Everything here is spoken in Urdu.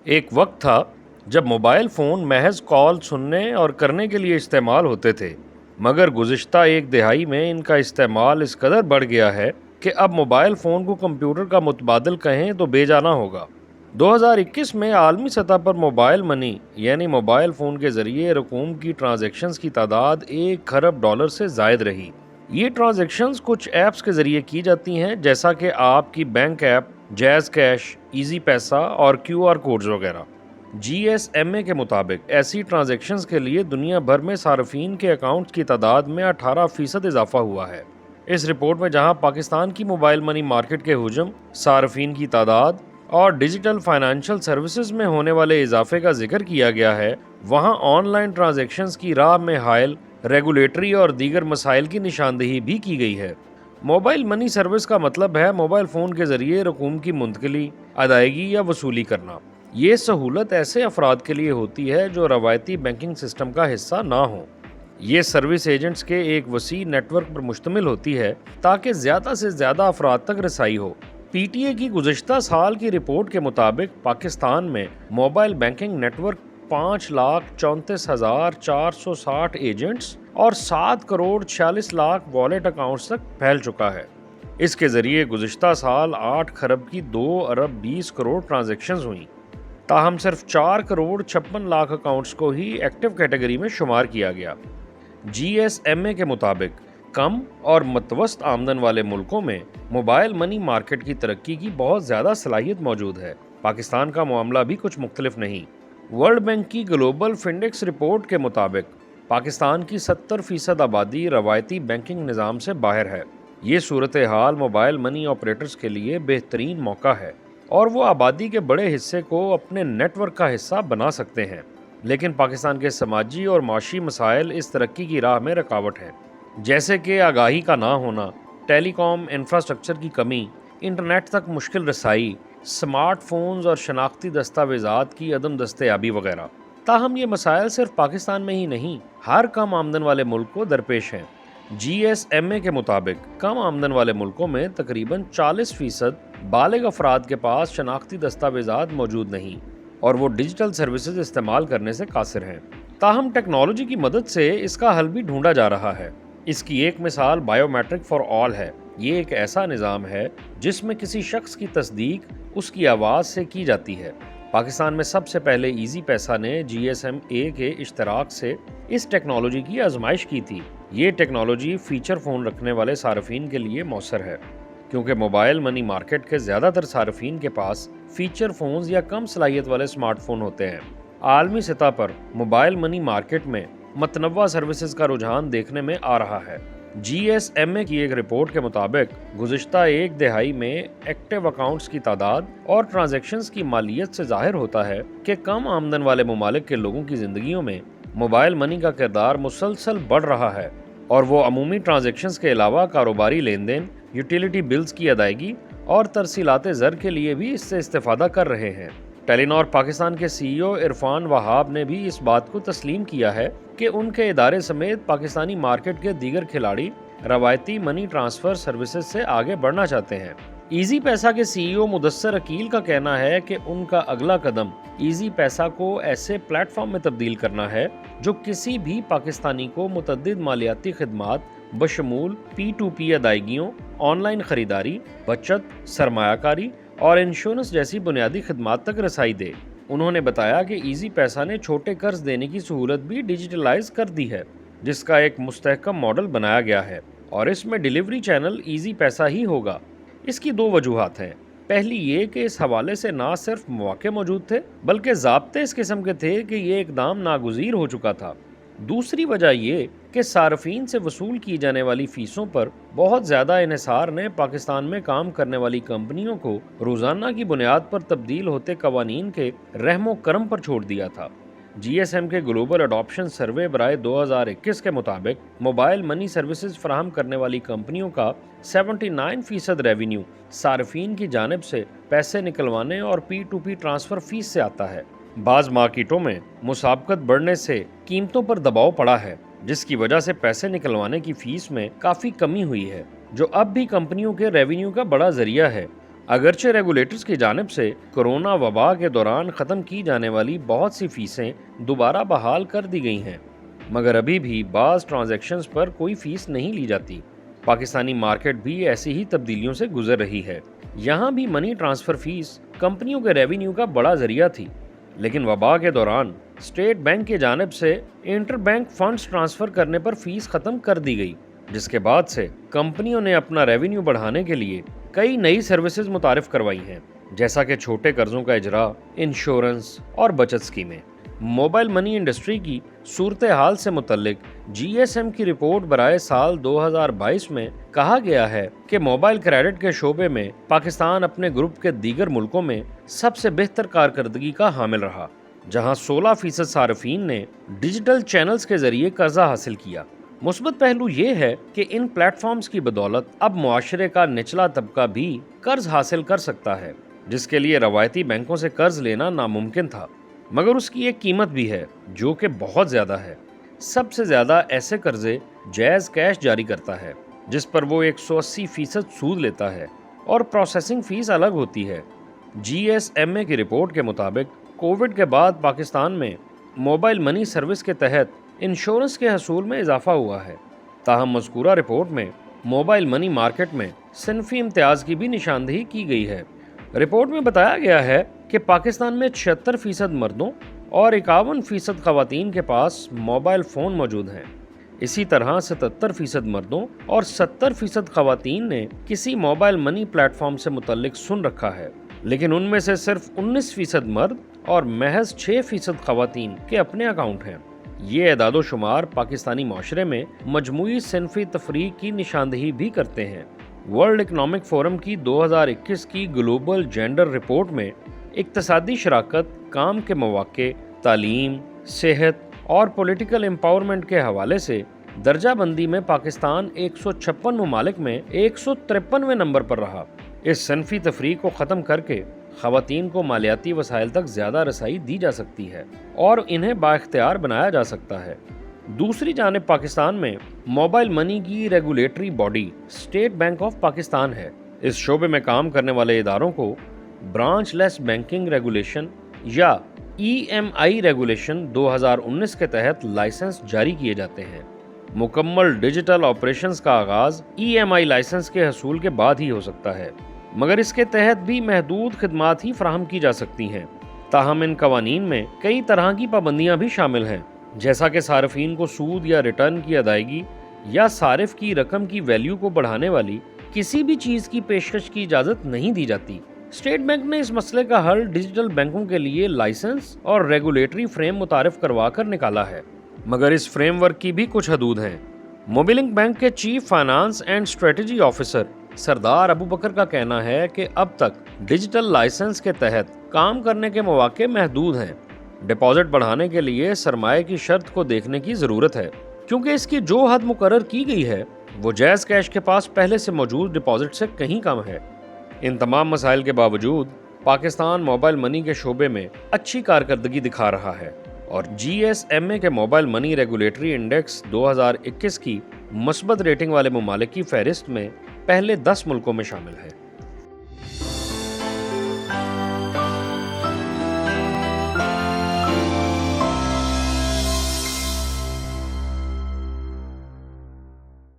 ایک وقت تھا جب موبائل فون محض کال سننے اور کرنے کے لیے استعمال ہوتے تھے، مگر گزشتہ ایک دہائی میں ان کا استعمال اس قدر بڑھ گیا ہے کہ اب موبائل فون کو کمپیوٹر کا متبادل کہیں تو بے جانا ہوگا۔ 2021 میں عالمی سطح پر موبائل منی یعنی موبائل فون کے ذریعے رقوم کی ٹرانزیکشنز کی تعداد $1 کھرب سے زائد رہی۔ یہ ٹرانزیکشنز کچھ ایپس کے ذریعے کی جاتی ہیں، جیسا کہ آپ کی بینک ایپ، جیز کیش، ایزی پیسہ اور QR کوڈز وغیرہ۔ GSMA کے مطابق ایسی ٹرانزیکشنز کے لیے دنیا بھر میں صارفین کے اکاؤنٹس کی تعداد میں 18% اضافہ ہوا ہے۔ اس رپورٹ میں جہاں پاکستان کی موبائل منی مارکیٹ کے حجم، صارفین کی تعداد اور ڈیجیٹل فائنانشل سروسز میں ہونے والے اضافے کا ذکر کیا گیا ہے، وہاں آن لائن ٹرانزیکشنز کی راہ میں حائل ریگولیٹری اور دیگر مسائل کی نشاندہی بھی کی گئی ہے۔ موبائل منی سروس کا مطلب ہے موبائل فون کے ذریعے رقوم کی منتقلی، ادائیگی یا وصولی کرنا۔ یہ سہولت ایسے افراد کے لیے ہوتی ہے جو روایتی بینکنگ سسٹم کا حصہ نہ ہوں۔ یہ سروس ایجنٹس کے ایک وسیع نیٹ ورک پر مشتمل ہوتی ہے تاکہ زیادہ سے زیادہ افراد تک رسائی ہو۔ PTA کی گزشتہ سال کی رپورٹ کے مطابق پاکستان میں mobile banking network 5,34,460 agents اور 7,46,00,000 والیٹ اکاؤنٹس تک پھیل چکا ہے۔ اس کے ذریعے گزشتہ سال 8 کھرب کی 2,20 کروڑ ٹرانزیکشنز ہوئیں، تاہم صرف 4,56,00,000 اکاؤنٹس کو ہی ایکٹیو کیٹیگری میں شمار کیا گیا۔ GSMA کے مطابق کم اور متوسط آمدن والے ملکوں میں موبائل منی مارکیٹ کی ترقی کی بہت زیادہ صلاحیت موجود ہے۔ پاکستان کا معاملہ بھی کچھ مختلف نہیں۔ ورلڈ بینک کی گلوبل فنڈیکس رپورٹ کے مطابق پاکستان کی 70% آبادی روایتی بینکنگ نظام سے باہر ہے۔ یہ صورتحال موبائل منی آپریٹرز کے لیے بہترین موقع ہے اور وہ آبادی کے بڑے حصے کو اپنے نیٹ ورک کا حصہ بنا سکتے ہیں، لیکن پاکستان کے سماجی اور معاشی مسائل اس ترقی کی راہ میں رکاوٹ ہیں، جیسے کہ آگاہی کا نہ ہونا، ٹیلی کام انفراسٹرکچر کی کمی، انٹرنیٹ تک مشکل رسائی، سمارٹ فونز اور شناختی دستاویزات کی عدم دستیابی وغیرہ۔ تاہم یہ مسائل صرف پاکستان میں ہی نہیں، ہر کم آمدن والے ملک کو درپیش ہیں۔ GSMA کے مطابق کم آمدن والے ملکوں میں تقریباً 40% بالغ افراد کے پاس شناختی دستاویزات موجود نہیں اور وہ ڈیجیٹل سروسز استعمال کرنے سے قاصر ہیں۔ تاہم ٹیکنالوجی کی مدد سے اس کا حل بھی ڈھونڈا جا رہا ہے۔ اس کی ایک مثال بائیو میٹرک فار آل ہے۔ یہ ایک ایسا نظام ہے جس میں کسی شخص کی تصدیق اس کی آواز سے کی جاتی ہے۔ پاکستان میں سب سے پہلے ایزی پیسہ نے GSMA کے اشتراک سے اس ٹیکنالوجی کی آزمائش کی تھی۔ یہ ٹیکنالوجی فیچر فون رکھنے والے صارفین کے لیے مؤثر ہے، کیونکہ موبائل منی مارکیٹ کے زیادہ تر صارفین کے پاس فیچر فونز یا کم صلاحیت والے سمارٹ فون ہوتے ہیں۔ عالمی سطح پر موبائل منی مارکیٹ میں متنوع سروسز کا رجحان دیکھنے میں آ رہا ہے۔ GSMA کی ایک رپورٹ کے مطابق گزشتہ ایک دہائی میں ایکٹیو اکاؤنٹس کی تعداد اور ٹرانزیکشنز کی مالیت سے ظاہر ہوتا ہے کہ کم آمدن والے ممالک کے لوگوں کی زندگیوں میں موبائل منی کا کردار مسلسل بڑھ رہا ہے اور وہ عمومی ٹرانزیکشنز کے علاوہ کاروباری لین دین، یوٹیلیٹی بلز کی ادائیگی اور ترسیلات زر کے لیے بھی اس سے استفادہ کر رہے ہیں۔ ٹیلی نار پاکستان کے CEO عرفان وہاب نے بھی اس بات کو تسلیم کیا ہے کہ ان کے ادارے سمیت پاکستانی مارکیٹ کے دیگر کھلاڑی روایتی منی ٹرانسفر سروسز سے آگے بڑھنا چاہتے ہیں۔ ایزی پیسہ کے CEO مدثر عقیل کا کہنا ہے کہ ان کا اگلا قدم ایزی پیسہ کو ایسے پلیٹ فارم میں تبدیل کرنا ہے جو کسی بھی پاکستانی کو متعدد مالیاتی خدمات بشمول P2P ادائیگیوں، آن لائن خریداری، بچت، سرمایہ کاری اور انشورنس جیسی بنیادی خدمات تک رسائی دے۔ انہوں نے بتایا کہ ایزی پیسہ نے چھوٹے قرض دینے کی سہولت بھی ڈیجیٹلائز کر دی ہے، جس کا ایک مستحکم ماڈل بنایا گیا ہے اور اس میں ڈیلیوری چینل ایزی پیسہ ہی ہوگا۔ اس کی 2 وجوہات ہیں۔ پہلی یہ کہ اس حوالے سے نہ صرف مواقع موجود تھے بلکہ ضابطے اس قسم کے تھے کہ یہ اقدام ناگزیر ہو چکا تھا۔ دوسری وجہ یہ کہ صارفین سے وصول کی جانے والی فیسوں پر بہت زیادہ انحصار نے پاکستان میں کام کرنے والی کمپنیوں کو روزانہ کی بنیاد پر تبدیل ہوتے قوانین کے رحم و کرم پر چھوڑ دیا تھا۔ GSM کے گلوبل اڈاپشن سروے برائے 2021 کے مطابق موبائل منی سروسز فراہم کرنے والی کمپنیوں کا 79% ریونیو صارفین کی جانب سے پیسے نکلوانے اور P2P ٹرانسفر فیس سے آتا ہے۔ بعض مارکیٹوں میں مسابقت بڑھنے سے قیمتوں پر دباؤ پڑا ہے، جس کی وجہ سے پیسے نکلوانے کی فیس میں کافی کمی ہوئی ہے، جو اب بھی کمپنیوں کے ریونیو کا بڑا ذریعہ ہے۔ اگرچہ ریگولیٹرز کی جانب سے کورونا وبا کے دوران ختم کی جانے والی بہت سی فیسیں دوبارہ بحال کر دی گئی ہیں، مگر ابھی بھی بعض ٹرانزیکشنز پر کوئی فیس نہیں لی جاتی۔ پاکستانی مارکیٹ بھی ایسی ہی تبدیلیوں سے گزر رہی ہے۔ یہاں بھی منی ٹرانسفر فیس کمپنیوں کے ریونیو کا بڑا ذریعہ تھی، لیکن وبا کے دوران اسٹیٹ بینک کی جانب سے انٹر بینک فنڈز ٹرانسفر کرنے پر فیس ختم کر دی گئی، جس کے بعد سے کمپنیوں نے اپنا ریونیو بڑھانے کے لیے کئی نئی سروسز متعارف کروائی ہیں، جیسا کہ چھوٹے قرضوں کا اجرا، انشورنس اور بچت اسکیمیں۔ موبائل منی انڈسٹری کی صورتحال سے متعلق جی ایس ایم کی رپورٹ برائے سال 2022 میں کہا گیا ہے کہ موبائل کریڈٹ کے شعبے میں پاکستان اپنے گروپ کے دیگر ملکوں میں سب سے بہتر کارکردگی کا حامل رہا، جہاں 16% صارفین نے ڈیجیٹل چینلز کے ذریعے قرضہ حاصل کیا۔ مثبت پہلو یہ ہے کہ ان پلیٹ فارمز کی بدولت اب معاشرے کا نچلا طبقہ بھی قرض حاصل کر سکتا ہے، جس کے لیے روایتی بینکوں سے قرض لینا ناممکن تھا، مگر اس کی ایک قیمت بھی ہے جو کہ بہت زیادہ ہے۔ سب سے زیادہ ایسے قرضے جائز کیش جاری کرتا ہے، جس پر وہ 180% سود لیتا ہے اور پروسیسنگ فیس الگ ہوتی ہے۔ جی ایس ایم اے کی رپورٹ کے مطابق کووڈ کے بعد پاکستان میں موبائل منی سروس کے تحت انشورنس کے حصول میں اضافہ ہوا ہے، تاہم مذکورہ رپورٹ میں موبائل منی مارکیٹ میں صنفی امتیاز کی بھی نشاندہی کی گئی ہے۔ رپورٹ میں بتایا گیا ہے کہ پاکستان میں 76% مردوں اور 51% خواتین کے پاس موبائل فون موجود ہیں۔ اسی طرح 77% مردوں اور 70% خواتین نے کسی موبائل منی پلیٹ فارم سے متعلق سن رکھا ہے، لیکن ان میں سے صرف 19% مرد اور محض 6% خواتین کے اپنے اکاؤنٹ ہیں۔ یہ اعداد و شمار پاکستانی معاشرے میں مجموعی صنفی تفریق کی نشاندہی بھی کرتے ہیں۔ ورلڈ اکنامک فورم کی 2021 کی گلوبل جینڈر رپورٹ میں اقتصادی شراکت، کام کے مواقع، تعلیم، صحت اور پولیٹیکل امپاورمنٹ کے حوالے سے درجہ بندی میں پاکستان 156 ممالک میں 153ویں نمبر پر رہا۔ اس صنفی تفریق کو ختم کر کے خواتین کو مالیاتی وسائل تک زیادہ رسائی دی جا سکتی ہے اور انہیں بااختیار بنایا جا سکتا ہے۔ دوسری جانب پاکستان میں موبائل منی کی regulatory body state bank of Pakistan ہے۔ اس شعبے میں کام کرنے والے اداروں کو برانچ لیس بینکنگ ریگولیشن یا ای ایم آئی ریگولیشن 2019 کے تحت لائسنس جاری کیے جاتے ہیں۔ مکمل ڈیجیٹل آپریشنز کا آغاز ای ایم آئی لائسنس کے حصول کے بعد ہی ہو سکتا ہے، مگر اس کے تحت بھی محدود خدمات ہی فراہم کی جا سکتی ہیں۔ تاہم ان قوانین میں کئی طرح کی پابندیاں بھی شامل ہیں، جیسا کہ صارفین کو سود یا ریٹرن کی ادائیگی یا صارف کی رقم کی ویلیو کو بڑھانے والی کسی بھی چیز کی پیشکش کی اجازت نہیں دی جاتی۔ اسٹیٹ بینک نے اس مسئلے کا حل ڈیجیٹل بینکوں کے لیے لائسنس اور ریگولیٹری فریم متعارف کروا کر نکالا ہے، مگر اس فریم ورک کی بھی کچھ حدود ہیں۔ موبیلنک بینک کے chief finance and strategy officer سردار ابو بکر کا کہنا ہے کہ اب تک ڈیجیٹل لائسنس کے تحت کام کرنے کے مواقع محدود ہیں۔ ڈپازٹ بڑھانے کے لیے سرمایہ کی شرط کو دیکھنے کی ضرورت ہے، کیونکہ اس کی جو حد مقرر کی گئی ہے وہ جائز کیش کے پاس پہلے سے موجود ڈپازٹ سے کہیں کم ہے۔ ان تمام مسائل کے باوجود پاکستان موبائل منی کے شعبے میں اچھی کارکردگی دکھا رہا ہے اور جی ایس ایم اے کے موبائل منی ریگولیٹری انڈیکس 2021 کی مثبت ریٹنگ والے ممالک کی فہرست میں پہلے 10 ملکوں میں شامل ہے۔